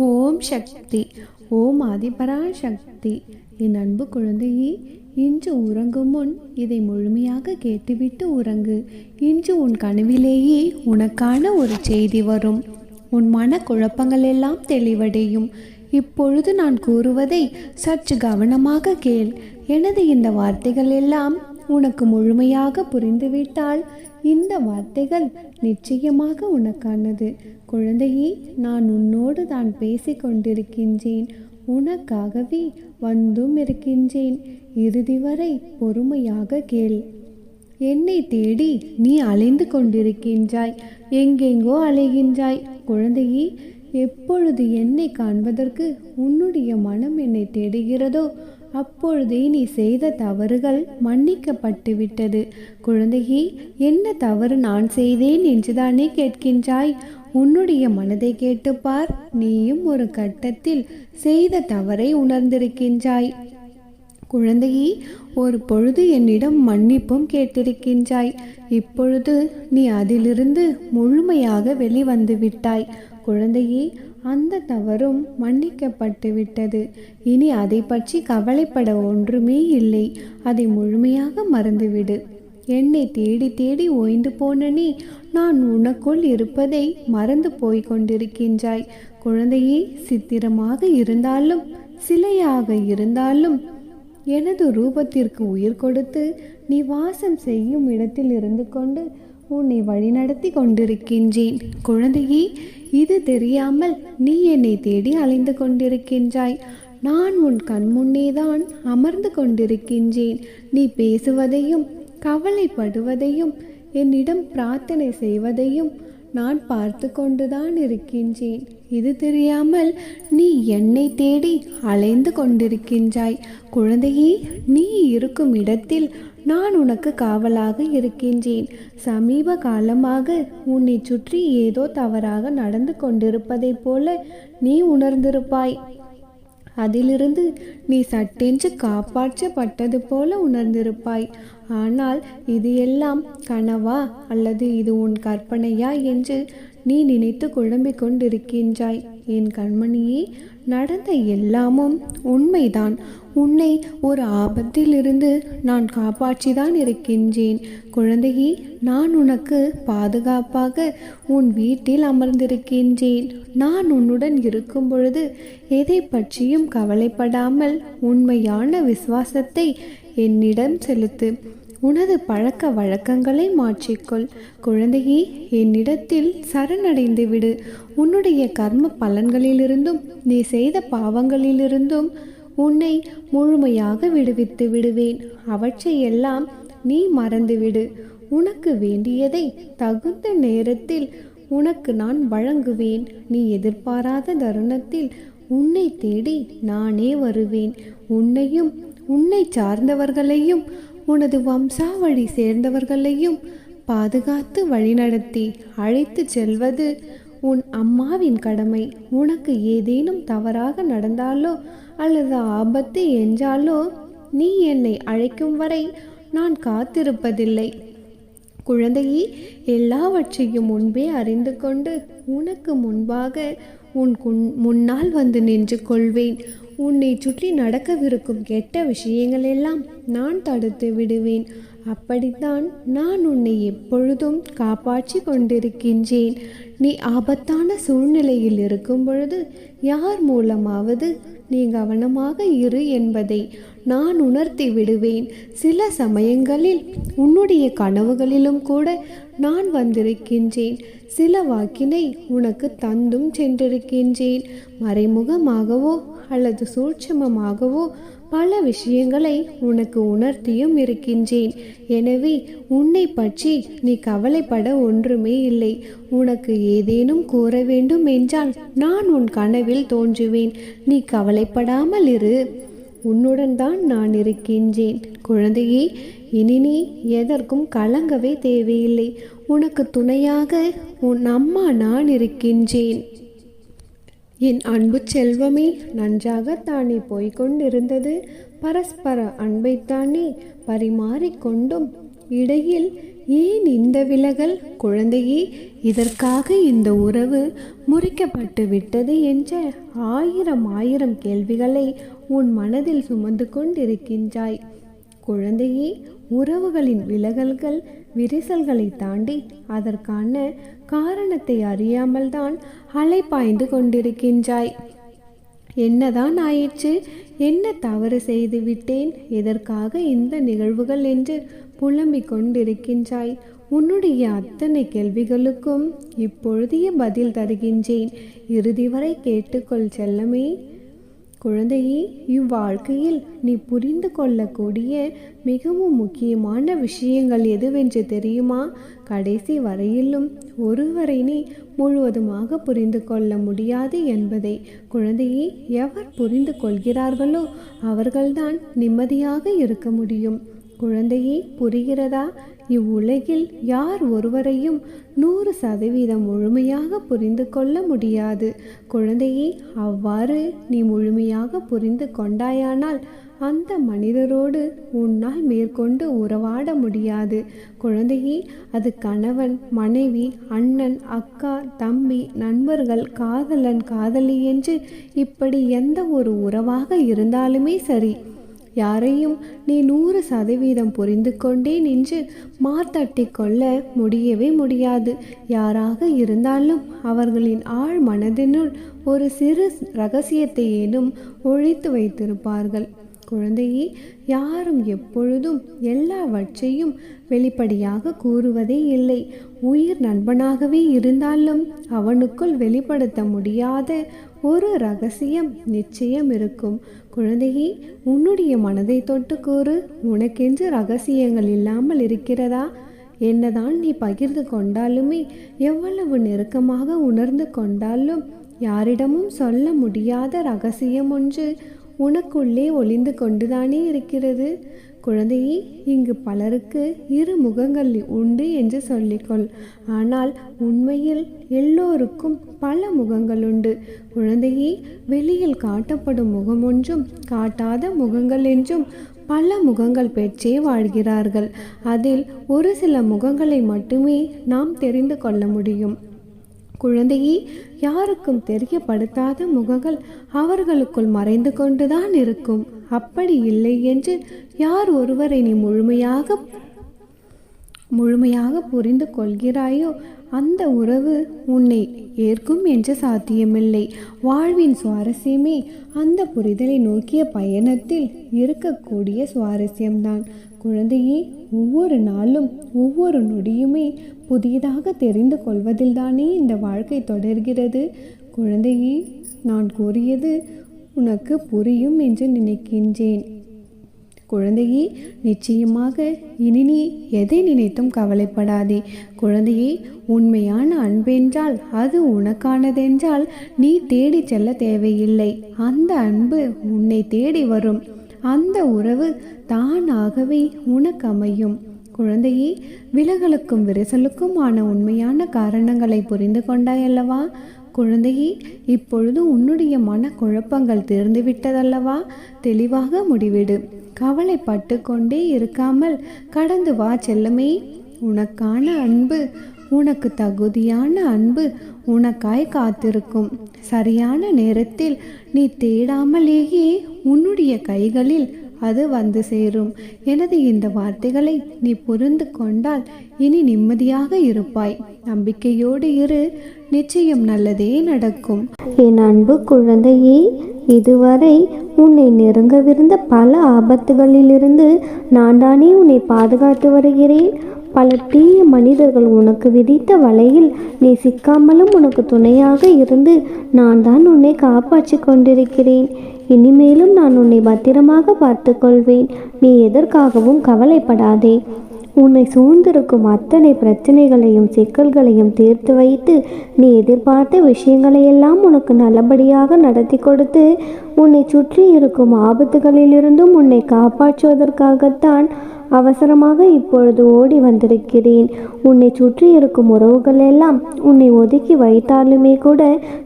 ஓம் சக்தி. ஓம் ஆதிபரா சக்தி. என் அன்பு குழந்தையே, இன்று உறங்கும் முன் இதை முழுமையாக கேட்டுவிட்டு உறங்கு. இன்று உன் கனவிலேயே உனக்கான ஒரு செய்தி வரும். உன் மன குழப்பங்கள் எல்லாம் தெளிவடையும். இப்பொழுது நான் கூறுவதை சற்று கவனமாக கேள். எனது இந்த வார்த்தைகள் எல்லாம் உனக்கு முழுமையாக புரிந்துவிட்டால் இந்த வார்த்தைகள் நிச்சயமாக உனக்கானது. குழந்தையே, நான் உன்னோடு தான் பேசிக் கொண்டிருக்கின்றேன். உனக்காகவே வந்தும் இருக்கின்றேன். இறுதி வரை பொறுமையாக கேள். என்னை தேடி நீ அலைந்து கொண்டிருக்கின்றாய். எங்கெங்கோ அலைகின்றாய். குழந்தையே, எப்பொழுது என்னை காண்பதற்கு உன்னுடைய மனம் என்னை தேடுகிறதோ அப்பொழுதே நீ செய்த தவறுகள் மன்னிக்கப்பட்டு விட்டது. குழந்தையே, என்ன தவறு நான் செய்தேன் என்றுதானே கேட்கின்றாய்? உன்னுடைய மனதை கேட்டுப்பார். நீயும் ஒரு கட்டத்தில் செய்த தவறை உணர்ந்திருக்கின்றாய். குழந்தையே, ஒரு பொழுது என்னிடம் மன்னிப்பும் கேட்டிருக்கின்றாய். இப்பொழுது நீ அதிலிருந்து முழுமையாக வெளிவந்து விட்டாய். குழந்தையே, அந்த தவறும் மன்னிக்கப்பட்டு விட்டது. இனி அதை பற்றி கவலைப்பட ஒன்றுமே இல்லை. அதை முழுமையாக மறந்துவிடு. என்னை தேடி தேடி ஓய்ந்து போன நீ நான் உனக்குள் இருப்பதை மறந்து போய் கொண்டிருக்கின்றாய். குழந்தையே, சித்திரமாக இருந்தாலும் சிலையாக இருந்தாலும் எனது ரூபத்திற்கு உயிர் கொடுத்து நீ வாசம் செய்யும் இடத்தில் இருந்து கொண்டு உன்னை வழிநடத்தி கொண்டிருக்கின்றேன். குழந்தையே, இது தெரியாமல் நீ என்னை தேடி அலைந்து கொண்டிருக்கின்றாய். நான் உன் கண்முன்னேதான் அமர்ந்து கொண்டிருக்கின்றேன். நீ பேசுவதையும் கவலைப்படுவதையும் என்னிடம் பிரார்த்தனை செய்வதையும் நான் பார்த்து கொண்டுதான் இருக்கின்றேன். இது தெரியாமல் நீ என்னை தேடி அலைந்து கொண்டிருக்கின்றாய். குழந்தையே, நீ இருக்கும் இடத்தில் நான் உனக்கு காவலாக இருக்கின்றேன். சமீப காலமாக உன்னை சுற்றி ஏதோ தவறாக நடந்து கொண்டிருப்பதைப் போல நீ உணர்ந்திருப்பாய். அதிலிருந்து நீ சட்டென்று காப்பாற்றப்பட்டது போல உணர்ந்திருப்பாய். ஆனால் இது எல்லாம் கனவா அல்லது இது உன் கற்பனையா என்று நீ நினைத்து குழம்பிக் கொண்டிருக்கின்றாய். என் கண்மணியே, நடந்த எல்லாமும் உண்மைதான். உன்னை ஒரு ஆபத்திலிருந்து நான் காப்பாற்றிதான் இருக்கின்றேன். குழந்தையே, நான் உனக்கு பாதுகாப்பாக உன் வீட்டில் அமர்ந்திருக்கின்றேன். நான் உன்னுடன் இருக்கும் பொழுது எதை பற்றியும் கவலைப்படாமல் உண்மையான விசுவாசத்தை என்னிடம் செலுத்து. உனது பழக்க வழக்கங்களை மாற்றிக்கொள். குழந்தையே, என்னிடத்தில் சரணடைந்து விடு. உன்னுடைய கர்ம பலன்களிலிருந்தும் நீ செய்த பாவங்களிலிருந்தும் உன்னை முழுமையாக விடுவித்து விடுவேன். அவற்றையெல்லாம் நீ மறந்துவிடு. உனக்கு வேண்டியதை தகுந்த நேரத்தில் உனக்கு நான் வழங்குவேன். நீ எதிர்பாராத தருணத்தில் உன்னை தேடி நானே வருவேன். உன்னையும் உன்னை சார்ந்தவர்களையும் உனது வம்சாவழி சேர்ந்தவர்களையும் பாதுகாத்து வழிநடத்தி அழைத்து செல்வது உன் அம்மாவின் கடமை. உனக்கு ஏதேனும் தவறாக நடந்தாலோ அல்லது ஆபத்து என்றாலோ நீ என்னை அழைக்கும் வரை நான் காத்திருப்பதில்லை. குழந்தையே, எல்லாவற்றையும் முன்பே அறிந்து கொண்டு உனக்கு முன்பாக உன் முன்னால் வந்து நின்று கொள்வேன். உன்னை சுற்றி நடக்கவிருக்கும் கெட்ட விஷயங்கள் எல்லாம் நான் தடுத்து விடுவேன். அப்படித்தான் நான் உன்னை எப்பொழுதும் காப்பாற்றி கொண்டிருக்கின்றேன். நீ ஆபத்தான சூழ்நிலையில் இருக்கும் பொழுது யார் மூலமாவது நீ கவனமாக இரு என்பதை நான் உணர்த்தி விடுவேன். சில சமயங்களில் உன்னுடைய கனவுகளிலும் கூட நான் வந்திருக்கின்றேன். சில வாக்கினை உனக்கு தந்தும் சென்றிருக்கின்றேன். மறைமுகமாகவோ அல்லது சூட்சமமாகவோ பல விஷயங்களை உனக்கு உணர்த்தியும் இருக்கின்றேன். எனவே உன்னை பற்றி நீ கவலைப்பட ஒன்றுமே இல்லை. உனக்கு ஏதேனும் கூற வேண்டும் என்றால் நான் உன் கனவில் தோன்றுவேன். நீ கவலைப்படாமல் இரு. உன்னுடன் தான் நான் இருக்கின்றேன். குழந்தையே, இனி நீ எதற்கும் கலங்கவே தேவையில்லை. உனக்கு துணையாக உன் அம்மா நான் இருக்கின்றேன். என் அன்பு செல்வமே, நன்றாகத்தானே போய்கொண்டிருந்தது. பரஸ்பர அன்பைத்தானே பரிமாறிக்கொண்டும் இடையில் ஏன் இந்த விலகல் குழந்தையே? இதற்காக இந்த உறவு முறிக்கப்பட்டு விட்டது என்ற ஆயிரம் கேள்விகளை உன் மனதில் சுமந்து கொண்டிருக்கின்றாய். குழந்தையே, உறவுகளின் விலகல்கள் விரிசல்களை தாண்டி அதற்கான காரணத்தை அறியாமல் தான் அலைப்பாய்ந்து கொண்டிருக்கின்றாய். என்னதான் ஆயிற்று? என்ன தவறு செய்து விட்டேன்? எதற்காக இந்த நிகழ்வுகள் என்று புலம்பிக் கொண்டிருக்கின்றாய். உன்னுடைய அத்தனை கேள்விகளுக்கும் இப்பொழுதைய பதில் தருகின்றேன். இறுதி வரை கேட்டுக்கொள் செல்லமே. குழந்தையே, இவ்வாழ்க்கையில் நீ புரிந்து கொள்ளக்கூடிய மிகவும் முக்கியமான விஷயங்கள் எதுவென்று தெரியுமா? கடைசி வரையிலும் ஒருவரை நீ முழுவதுமாக புரிந்து கொள்ள முடியாது என்பதை. குழந்தையே, எவர் புரிந்து கொள்கிறார்களோ அவர்கள்தான் நிம்மதியாக இருக்க முடியும். குழந்தையே, புரிகிறதா? இவ்வுலகில் யார் ஒருவரையும் 100% முழுமையாக புரிந்து கொள்ள முடியாது. குழந்தையே, அவ்வாறு நீ முழுமையாக புரிந்து கொண்டாயானால் அந்த மனிதரோடு உன்னால் மேற்கொண்டு உறவாட முடியாது. குழந்தையே, அது கணவன், மனைவி, அண்ணன், அக்கா, தம்பி, நண்பர்கள், காதலன், காதலி என்று இப்படி எந்த ஒரு உறவாக இருந்தாலுமே சரி, யாரையும் நீ 100% புரிந்து கொண்டேன் என்று மாத்தட்டி கொள்ள முடியவே முடியாது. யாராக இருந்தாலும் அவர்களின் ஆழ் மனதினுள் ஒரு சிறு இரகசியத்தை ஏனும் ஒழித்து வைத்திருப்பார்கள். குழந்தையே, யாரும் எப்பொழுதும் எல்லாவற்றையும் வெளிப்படையாக கூறுவதே இல்லை. உயிர் நண்பனாகவே இருந்தாலும் அவனுக்குள் வெளிப்படுத்த முடியாத ஒரு இரகசியம் நிச்சயம் இருக்கும். குழந்தையே, உன்னுடைய மனதை தொட்டு கூறு. உனக்கென்று இரகசியங்கள் இல்லாமல் இருக்கிறதா? என்னதான் நீ பகிர்ந்து கொண்டாலுமே, எவ்வளவு நெருக்கமாக உணர்ந்து கொண்டாலும் யாரிடமும் சொல்ல முடியாத இரகசியம் ஒன்று உனக்குள்ளே ஒளிந்து கொண்டுதானே இருக்கிறது. குழந்தையே, இங்கு பலருக்கு 2 முகங்கள் உண்டு என்று சொல்லிக்கொள். ஆனால் உண்மையில் எல்லோருக்கும் பல முகங்கள் உண்டு. குழந்தையே, வெளியில் காட்டப்படும் முகம் ஒன்றும் காட்டாத முகங்கள் என்றும் பல முகங்கள் பெற்றே வாழ்கிறார்கள். அதில் ஒரு சில முகங்களை மட்டுமே நாம் தெரிந்து கொள்ள முடியும். குழந்தையே, யாருக்கும் தெரியப்படுத்தாத முகங்கள் அவர்களுக்குள் மறைந்து கொண்டுதான் இருக்கும். அப்படி இல்லை என்று யார் ஒருவரை நீ முழுமையாக புரிந்து கொள்கிறாயோ அந்த உறவு உன்னை ஏற்கும் என்று சாத்தியமில்லை. வாழ்வின் சுவாரஸ்யமே அந்த புரிதலை நோக்கிய பயணத்தில் இருக்கக்கூடிய சுவாரஸ்யம்தான். குழந்தையே, ஒவ்வொரு நாளும் ஒவ்வொரு நொடியுமே புதியதாக தெரிந்து கொள்வதில்தானே இந்த வாழ்க்கை தொடர்கிறது. குழந்தையே, நான் கூறியது உனக்கு புரியும் என்று நினைக்கின்றேன். குழந்தையே, நிச்சயமாக இனி நீ எதை நினைத்தும் கவலைப்படாதே. குழந்தையே, உண்மையான அன்பென்றால் அது உனக்கானதென்றால் நீ தேடி செல்ல தேவையில்லை. அந்த அன்பு உன்னை தேடி வரும். அந்த உறவு தானாகவே உனக்கு அமையும். குழந்தையே, விலகலுக்கும் விரிசலுக்குமான உண்மையான காரணங்களை புரிந்து கொண்டாயல்லவா? குழந்தையே, இப்பொழுது உன்னுடைய மனக்குழப்பங்கள் தீர்ந்துவிட்டதல்லவா? தெளிவாக முடிவிடு. கவலைப்பட்டு கொண்டே இருக்காமல் கடந்து வா செல்லமே. உனக்கான அன்பு, உனக்கு தகுதியான அன்பு உனக்காய் காத்திருக்கும். சரியான நேரத்தில் நீ தேடாமலேயே உன்னுடைய கைகளில் அது வந்து சேரும். எனது இந்த வார்த்தைகளை நீ புரிந்து கொண்டால் இனி நிம்மதியாக இருப்பாய். நம்பிக்கையோடு இரு, நிச்சயம் நல்லதே நடக்கும். என் அன்பு குழந்தையே, இதுவரை உன்னை நெருங்கவிருந்த பல ஆபத்துகளிலிருந்து நான் தானே உன்னை பாதுகாத்து வருகிறேன். பல தீய மனிதர்கள் உனக்கு விதித்த வலையில் நீ சிக்காமலும் உனக்கு துணையாக இருந்து நான் தான் உன்னை காப்பாற்றி கொண்டிருக்கிறேன். இனிமேலும் நான் உன்னை பத்திரமாக பார்த்து கொள்வேன். நீ எதற்காகவும் கவலைப்படாதே. உன்னை சூழ்ந்திருக்கும் அத்தனை பிரச்சனைகளையும் சிக்கல்களையும் தீர்த்து வைத்து நீ எதிர்பார்த்த விஷயங்களையெல்லாம் உனக்கு நல்லபடியாக நடத்தி கொடுத்து உன்னை சுற்றி இருக்கும் ஆபத்துகளிலிருந்தும் உன்னை காப்பாற்றுவதற்காகத்தான் அவசரமாக இப்பொழுது ஓடி வந்திருக்கிறேன். உன்னை சுற்றி இருக்கும் உறவுகள் எல்லாம் உன்னை ஒதுக்கி வைத்தாலுமே கூட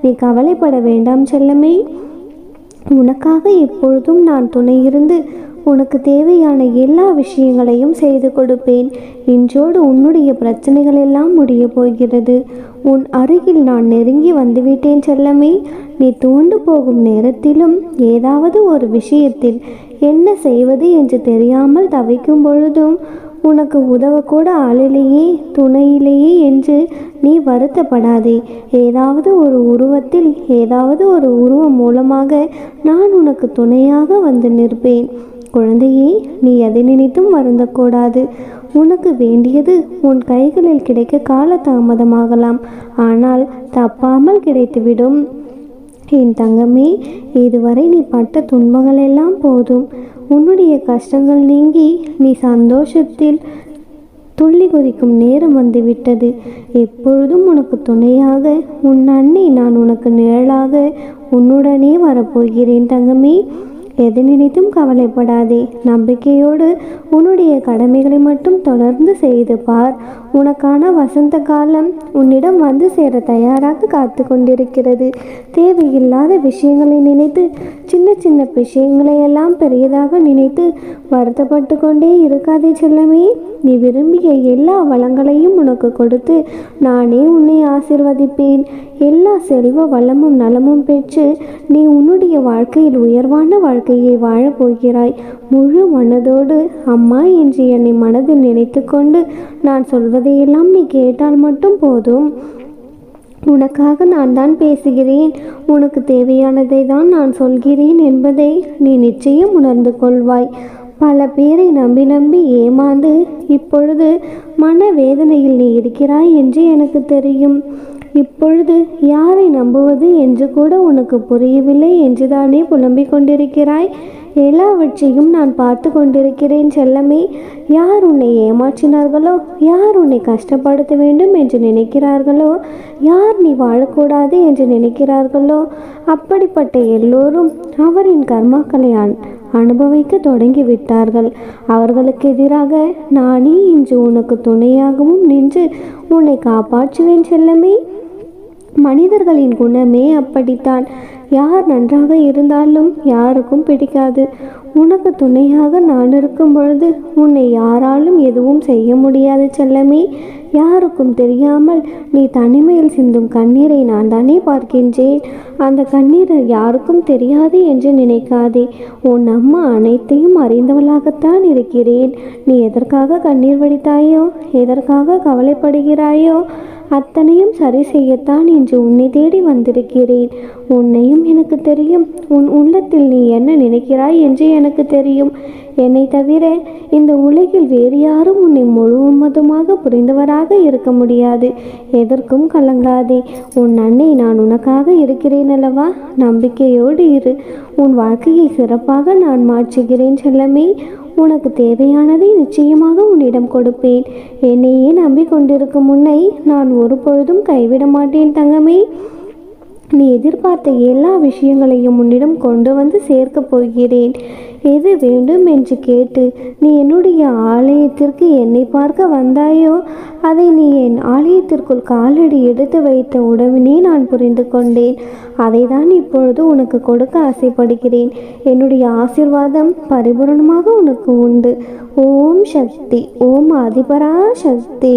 நீ கவலைப்பட வேண்டாம் செல்லமே. உனக்காக எப்பொழுதும் நான் துணை இருந்து உனக்கு தேவையான எல்லா விஷயங்களையும் செய்து கொடுப்பேன். இன்றோடு உன்னுடைய பிரச்சனைகள் எல்லாம் முடிய போகிறது. உன் அருகில் நான் நெருங்கி வந்துவிட்டேன் செல்லமே. நீ துவண்டு போகும் நேரத்திலும் ஏதாவது ஒரு விஷயத்தில் என்ன செய்வது என்று தெரியாமல் தவிக்கும் பொழுதும் உனக்கு உதவக்கூட ஆளிலேயே துணையிலேயே என்று நீ வருத்தப்படாதே. ஏதாவது ஒரு உருவத்தில் ஏதாவது ஒரு உருவம் மூலமாக நான் உனக்கு துணையாக வந்து நிற்பேன். குழந்தையே, நீ எதை நினைத்தும் வருந்தக்கூடாது. உனக்கு வேண்டியது உன் கைகளில் கிடைக்க கால தாமதமாகலாம், ஆனால் தப்பாமல் கிடைத்துவிடும். என் தங்கமே, இதுவரை நீ பட்ட துன்பங்கள் எல்லாம் போதும். உன்னுடைய கஷ்டங்கள் நீங்கி நீ சந்தோஷத்தில் துள்ளி குதிக்கும் நேரம் வந்துவிட்டது. எப்பொழுதும் உனக்கு துணையாக உன் அன்னை நான் உனக்கு நிழலாக உன்னுடனே வரப்போகிறேன் தங்கமே. எது நினைத்தும் கவலைப்படாதே. நம்பிக்கையோடு உன்னுடைய கடமைகளை மட்டும் தொடர்ந்து செய்து பார். உனக்கான வசந்த காலம் உன்னிடம் வந்து சேர தயாராக காத்து கொண்டிருக்கிறது. தேவையில்லாத விஷயங்களை நினைத்து சின்ன சின்ன விஷயங்களை எல்லாம் பெரியதாக நினைத்து வருத்தப்பட்டு கொண்டே இருக்காதே செல்லமே. நீ விரும்பிய எல்லா வளங்களையும் உனக்கு கொடுத்து நானே உன்னை ஆசிர்வதிப்பேன். எல்லா செல்வ வளமும் நலமும் பெற்று நீ உன்னுடைய வாழ்க்கையில் உயர்வான வாழ்க்கையை வாழப்போகிறாய். முழு மனதோடு அம்மா என்று என்னை மனதில் நினைத்து கொண்டு நான் சொல்வதையெல்லாம் நீ கேட்டால் மட்டும் போதும். உனக்காக நான் தான் பேசுகிறேன், உனக்கு தேவையானதை தான் நான் சொல்கிறேன் என்பதை நீ நிச்சயம் உணர்ந்து கொள்வாய். பல பேரை நம்பி நம்பி ஏமாந்து இப்பொழுது மனவேதனையில் நீ இருக்கிறாய் என்று எனக்கு தெரியும். இப்பொழுது யாரை நம்புவது என்று கூட உனக்கு புரியவில்லை என்றுதானே புலம்பிக் கொண்டிருக்கிறாய். எல்லாவற்றையும் நான் பார்த்து கொண்டிருக்கிறேன் செல்லமே. யார் உன்னை ஏமாற்றினார்களோ, யார் உன்னை கஷ்டப்படுத்த வேண்டும் என்று நினைக்கிறார்களோ, யார் நீ வாழக்கூடாது என்று நினைக்கிறார்களோ, அப்படிப்பட்ட எல்லோரும் அவரின் கர்மாக்களை அனுபவிக்க தொடங்கிவிட்டார்கள். அவர்களுக்கு எதிராக நானே இன்று உனக்கு துணையாகவும் நின்று உன்னை காப்பாற்றுவேன் செல்லமே. மனிதர்களின் குணமே அப்படித்தான். யார் நன்றாக இருந்தாலும் யாருக்கும் பிடிக்காது. உனக்கு துணையாக நான் இருக்கும் பொழுது உன்னை யாராலும் எதுவும் செய்ய முடியாது செல்லமே. யாருக்கும் தெரியாமல் நீ தனிமையில் சிந்தும் கண்ணீரை நான் தானே பார்க்கின்றேன். அந்த கண்ணீர் யாருக்கும் தெரியாது என்று நினைக்காதே. உன் அம்மா அனைத்தையும் அறிந்தவளாகத்தான் இருக்கிறேன். நீ எதற்காக கண்ணீர் வடித்தாயோ, எதற்காக கவலைப்படுகிறாயோ, அத்தனையும் சரி செய்யத்தான் இன்று உன்னை தேடி வந்திருக்கிறேன். உன்னையும் எனக்கு தெரியும். உன் உள்ளத்தில் நீ என்ன நினைக்கிறாய் என்று எனக்கு தெரியும். என்னை தவிர இந்த உலகில் வேறு யாரும் உன்னை முழுவதுமாக புரிந்தவராக இருக்க முடியாது. எதற்கும் கலங்காதே. உன் அன்னை நான் உனக்காக இருக்கிறேன் அல்லவா? நம்பிக்கையோடு இரு. உன் வாழ்க்கையை சிறப்பாக நான் மாற்றுகிறேன் செல்லமே. உனக்கு தேவையானதை நிச்சயமாக உன்னிடம் கொடுப்பேன். என்னையே நம்பிக்கொண்டிருக்கும் உன்னை நான் ஒரு பொழுதும் கைவிட மாட்டேன் தங்கமே. நீ எதிர்பார்த்த எல்லா விஷயங்களையும் உன்னிடம் கொண்டு வந்து சேர்க்கப் போகிறேன். எது வேண்டும் என்று கேட்டு நீ என்னுடைய ஆலயத்திற்கு என்னை பார்க்க வந்தாயோ, அதை நீ என் ஆலயத்திற்குள் காலடி எடுத்து வைத்த உடனே நான் புரிந்து கொண்டேன். அதை தான் இப்பொழுது உனக்கு கொடுக்க ஆசைப்படுகிறேன். என்னுடைய ஆசீர்வாதம் பரிபூரணமாக உனக்கு உண்டு. ஓம் சக்தி, ஓம் ஆதிபரா சக்தி.